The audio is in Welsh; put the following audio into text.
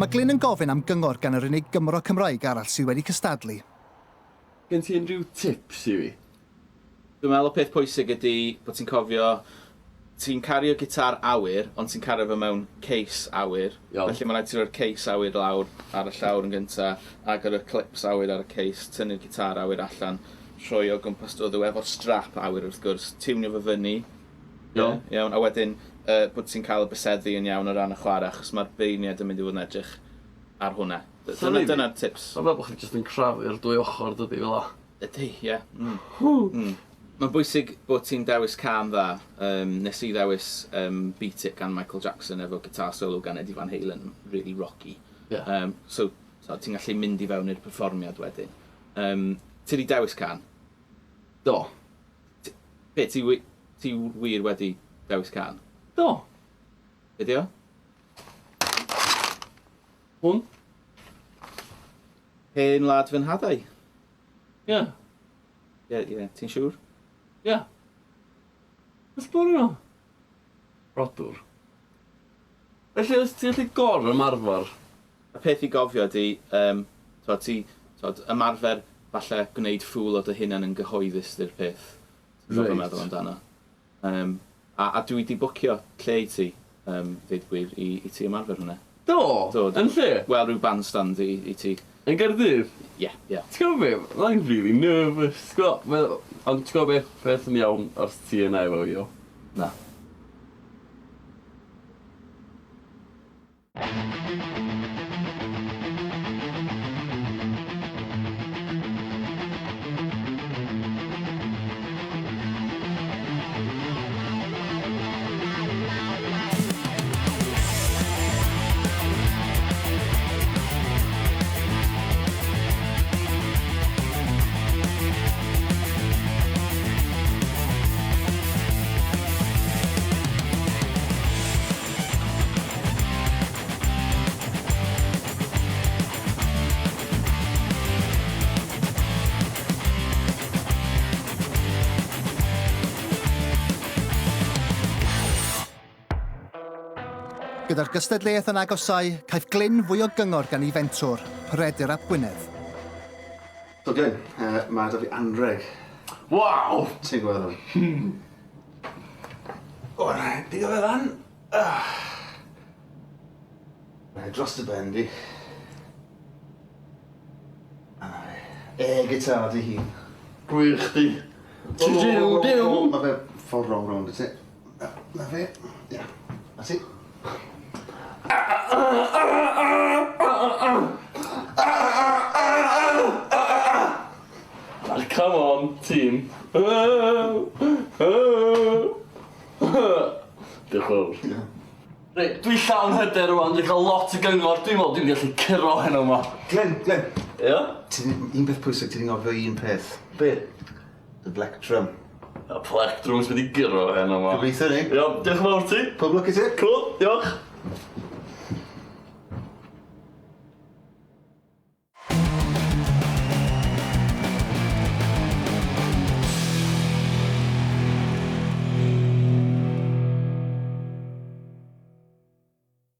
Mae Glyn yn gofyn am gyngor gan yr unig Gymro Cymraeg arall sydd wedi cystadlu. Gen ti unrhyw tips i fi? Dwi'n meddwl y peth pwysig ydy bod ti'n cofio ti'n cario gitar awyr, ond ti'n cario fe mewn case awyr. Felly mae'n rhaid ti roi'r case awyr lawr ar y llawr yn gyntaf, ac ar y clips awyr ar y case, tynnu'r gitar awyr allan, rhoi o gwmpas dod efo'r strap awyr wrth gwrs, tiwnio fe fyny. Iawn, a wedyn bod ti'n cael y byseddu yn iawn o ran y chwarae, achos mae'r beirniad yn mynd i fod yn edrych ar hwnna. Dyna'r tips. Mae'n fel bod chi jyst yn crafu'r dwy ochr dydi fel la. Ydy, ie. Mae'n bwysig bod ti'n dewis cam dda. Nes i ddewis Beat It gan Michael Jackson efo guitar solo gan Eddie Van Halen, really rocky. So ti'n gallu mynd i fewn i'r perfformiad wedyn. Ti wedi dewis can? Do. Be, ti wir wedi dewis can? Do. Be di o? Hwn? Hen lad fy nhadau? Ie. Ie, ti'n siŵr? Ie. Ys bod yno? Rodwr. Felly, os ti'n gallu gor ymarfer? Y peth i gofio ydy, ymarfer falle gwneud ffwl o dy hunan yn gyhoeddus di'r peth. Ti'n meddwl amdano. A dwi wedi bwcio lle i ti, ddeud gwir, i ti ymarfer hwnna. Do? Yn lle? Wel, rhyw bandstand i ti. Yn Gaerdydd? Ie. Ti'n gwybod be? Mae'n really nervous. Ond ti'n gwybod beth yn iawn os ti yna efo fi o? Na. Gyda'r gystadleuaeth yn agosau, caiff Glyn fwy o gyngor gan ei fentwr, Peredur ap Gwynedd. So Glyn, mae 'da fi anreg. Waw! Ti'n gweld hwn? O, rai, digo fe ddan. Rai, dros y ben di. Gitar di hun. Gwych di. Mae fe ffordd rong rownd y ti. Na fe, ia, na ti. Come on, team. Diolch yn fawr. Dwi llawn hyder rwan, dwi'n cael lot o gyngor, dwi'n meddwl dwi'n gallu curo heno yma. Glyn. Ia? Un peth pwysig, ti'n ngofio un peth. Be? The black drum. Y plectrwms wedi giro heno yma. Gobeithio ni. Iawn, diolch yn fawr ti. Pob lwc i ti. Cool, diolch.